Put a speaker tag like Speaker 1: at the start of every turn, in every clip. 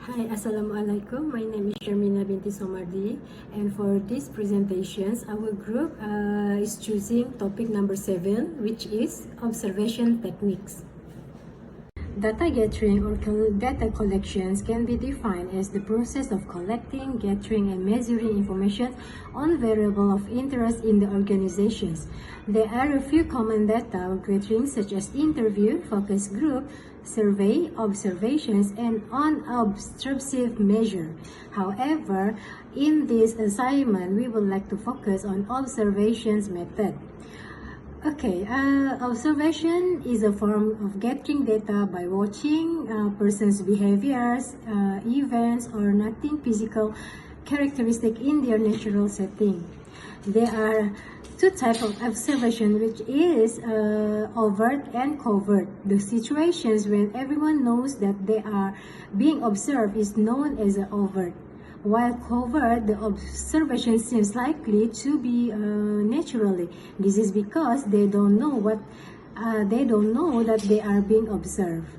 Speaker 1: Hi, Assalamualaikum. My name is Sharmina binti Somardi, and for these presentations, our group is choosing topic number 7, which is observation techniques. Data gathering or data collections can be defined as the process of collecting, gathering, and measuring information on variables of interest in the organizations. There are a few common data gathering such as interview, focus group, survey, observations, and unobtrusive measure. However, in this assignment, we would like to focus on observations method. Okay, observation is a form of getting data by watching person's behaviors, events, or nothing physical characteristic in their natural setting. There are two types of observation, which is overt and covert. The situations when everyone knows that they are being observed is known as overt. While covert, the observation seems likely to be naturally. This is because they don't know that they are being observed.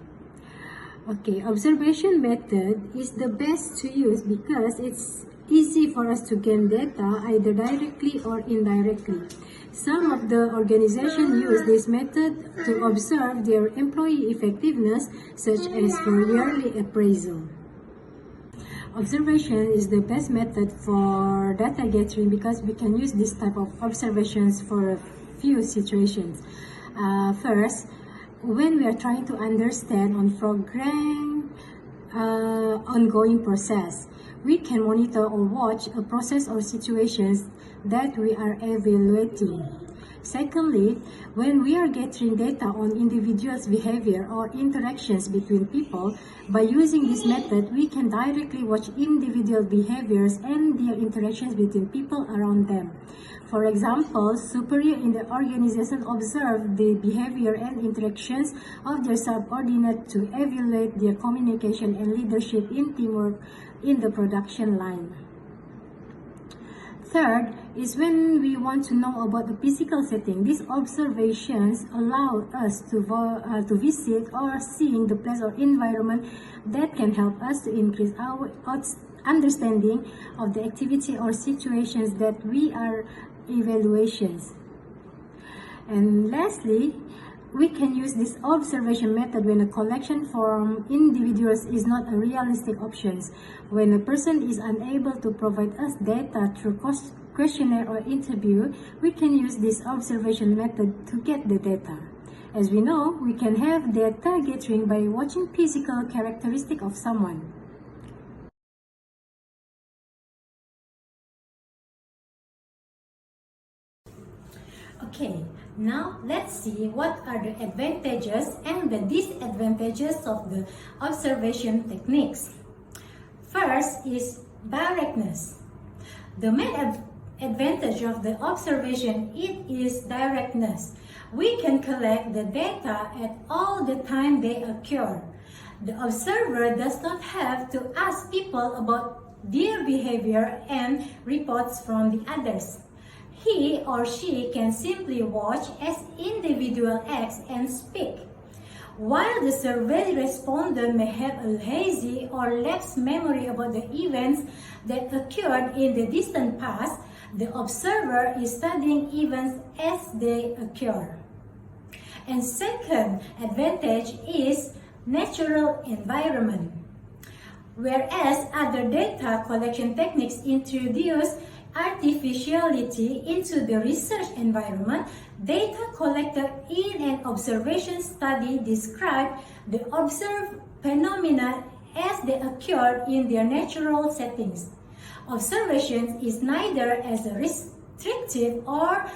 Speaker 1: Okay, observation method is the best to use because it's easy for us to gain data either directly or indirectly. Some of the organizations use this method to observe their employee effectiveness, such as for yearly appraisal. Observation is the best method for data gathering because we can use this type of observations for a few situations. First, when we are trying to understand on program ongoing process, we can monitor or watch a process or situations that we are evaluating. Secondly, when we are gathering data on individuals' behavior or interactions between people, by using this method, we can directly watch individual behaviors and their interactions between people around them. For example, superior in the organization observe the behavior and interactions of their subordinate to evaluate their communication and leadership in teamwork in the production line. Third is when we want to know about the physical setting. These observations allow us to visit or seeing the place or environment that can help us to increase our understanding of the activity or situations that we are evaluations. And lastly, we can use this observation method when a collection from individuals is not a realistic option. When a person is unable to provide us data through questionnaire or interview, we can use this observation method to get the data. As we know, we can have data gathering by watching physical characteristic of someone. Okay, now let's see what are the advantages and the disadvantages of the observation techniques. First is directness. The main advantage of the observation is directness. We can collect the data at all the time they occur. The observer does not have to ask people about their behavior and reports from the others. He or she can simply watch as individual acts and speak. While the survey respondent may have a hazy or lapsed memory about the events that occurred in the distant past, the observer is studying events as they occur. And second advantage is natural environment. Whereas other data collection techniques introduce artificiality into the research environment, data collected in an observation study describe the observed phenomena as they occurred in their natural settings. Observation is neither as restrictive or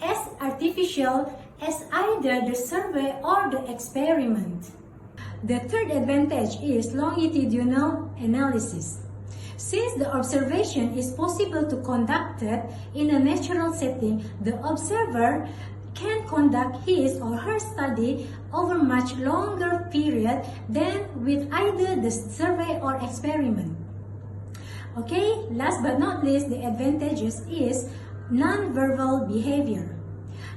Speaker 1: as artificial as either the survey or the experiment. The third advantage is longitudinal analysis. Since the observation is possible to conduct it in a natural setting, the observer can conduct his or her study over much longer period than with either the survey or experiment. Okay, last but not least, the advantages is non-verbal behavior.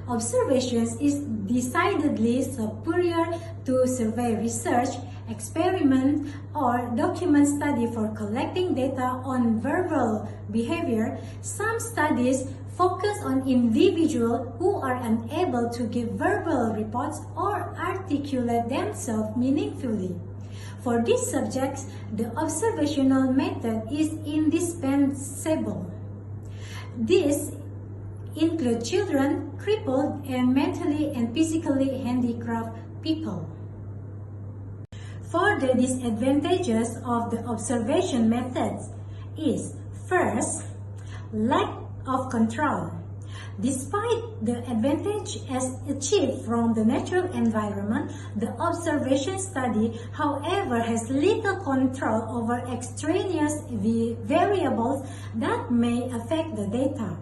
Speaker 1: observations is decidedly superior to survey research, experiment, or document study for collecting data on verbal behavior. Some studies focus on individuals who are unable to give verbal reports or articulate themselves meaningfully. For these subjects, the observational method is indispensable. These include children, crippled, and mentally and physically handicapped people. For the disadvantages of the observation methods is, first, lack of control. Despite the advantage as achieved from the natural environment, the observation study, however, has little control over extraneous variables that may affect the data.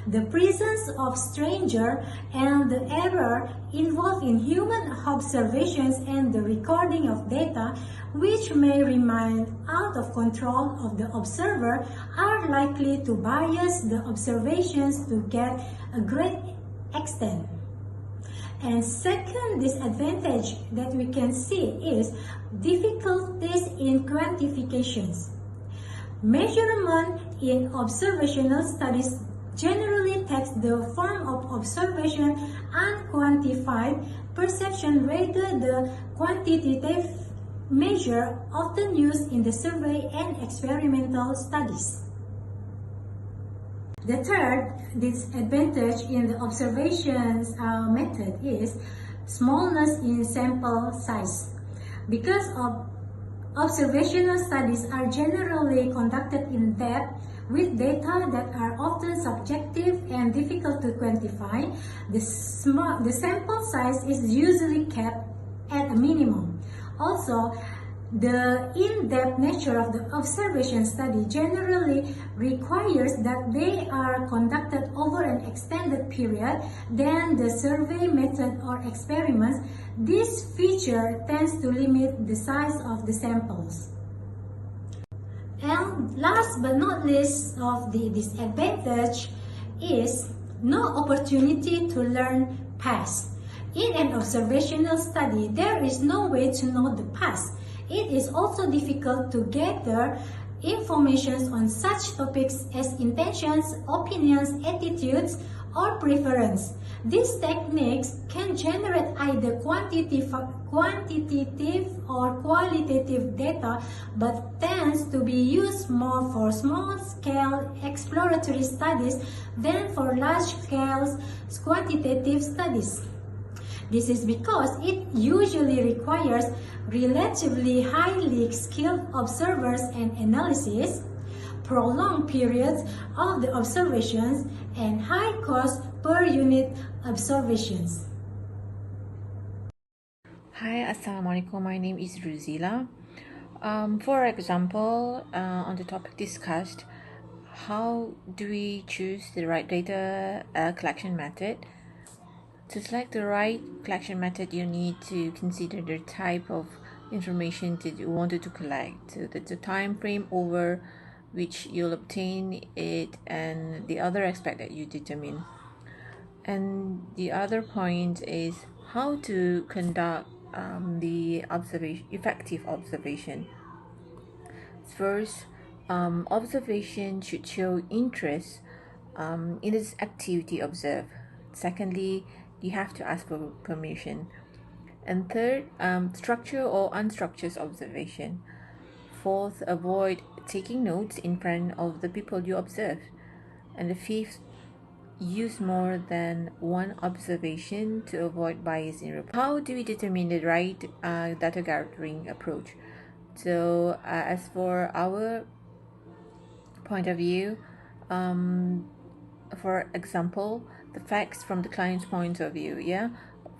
Speaker 1: The presence of stranger and the error involved in human observations and the recording of data, which may remain out of control of the observer, are likely to bias the observations to get a great extent. And second disadvantage that we can see is difficulties in quantifications. Measurement in observational studies generally takes the form of observation and quantified perception rather than quantitative measure often used in the survey and experimental studies. The third disadvantage in the observations method is smallness in sample size. Because of observational studies are generally conducted in depth with data that are often subjective and difficult to quantify, the sample size is usually kept at a minimum. Also, the in-depth nature of the observation study generally requires that they are conducted over an extended period than the survey method or experiments. This feature tends to limit the size of the samples. And last but not least of the disadvantage is no opportunity to learn past. In an observational study, there is no way to know the past. It is also difficult to gather information on such topics as intentions, opinions, attitudes, or preference. These techniques can generate either quantitative or qualitative data, but tends to be used more for small-scale exploratory studies than for large-scale quantitative studies. This is because it usually requires relatively highly skilled observers and analysis, prolonged periods of the observations, and high cost per unit observations.
Speaker 2: Hi, Assalamualaikum. My name is Ruzila. For example, on the topic discussed, how do we choose the right data collection method? To select the right collection method, you need to consider the type of information that you wanted to collect, so the time frame over which you'll obtain it, and the other aspect that you determine. And the other point is how to conduct the effective observation. First, observation should show interest in this activity observed. Secondly, you have to ask for permission. And third, structure or unstructured observation. Fourth, avoid taking notes in front of the people you observe. And the fifth, use more than one observation to avoid bias in report. How do we determine the right data gathering approach? So as for our point of view, for example, the facts from the client's point of view.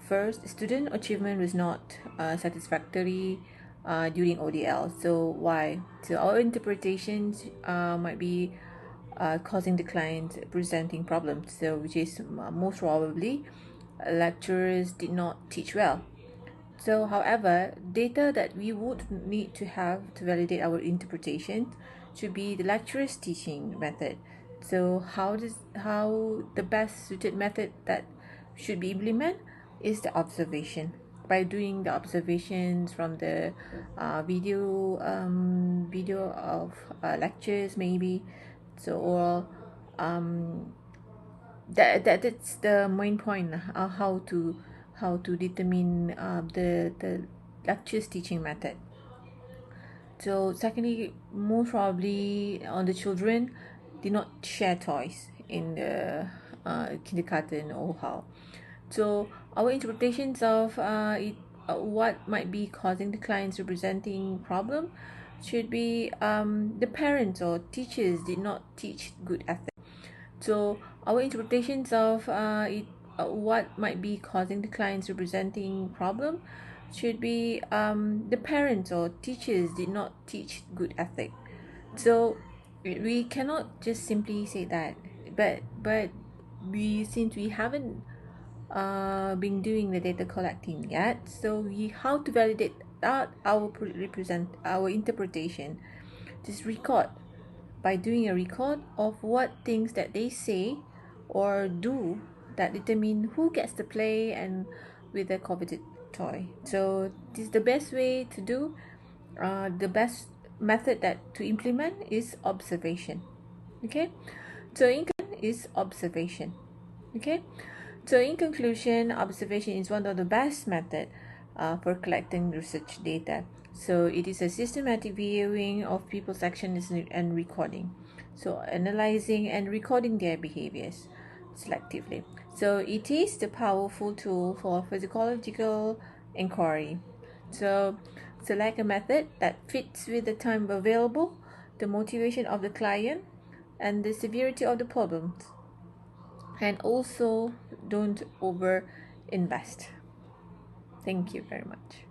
Speaker 2: First, student achievement was not satisfactory during ODL. So why? So our interpretations might be causing the client presenting problems. So which is most probably lecturers did not teach well. So, however, data that we would need to have to validate our interpretation should be the lecturer's teaching method. So, how the best suited method that should be implemented is the observation. By doing the observations from the video of lectures maybe, so or that's the main point, how to determine the lectures teaching method. So secondly, most probably on the children did not share toys in the kindergarten or how. So our interpretations of what might be causing the clients representing problem should be the parents or teachers did not teach good ethics. So our interpretations of what might be causing the clients representing problem should be the parents or teachers did not teach good ethic. So we cannot just simply say that, but we since we haven't been doing the data collecting yet, so we how to validate that represent our interpretation. Just record by doing a record of what things that they say or do that determine who gets to play and with the coveted toy. So this is the best way to do. The best method that to implement is observation. Okay, so in is observation. Okay, so in conclusion, observation is one of the best method for collecting research data. So it is a systematic viewing of people's actions and recording. So analyzing and recording their behaviors selectively. So it is the powerful tool for physiological inquiry. So select a method that fits with the time available, the motivation of the client, and the severity of the problems. And also don't over invest. Thank you very much.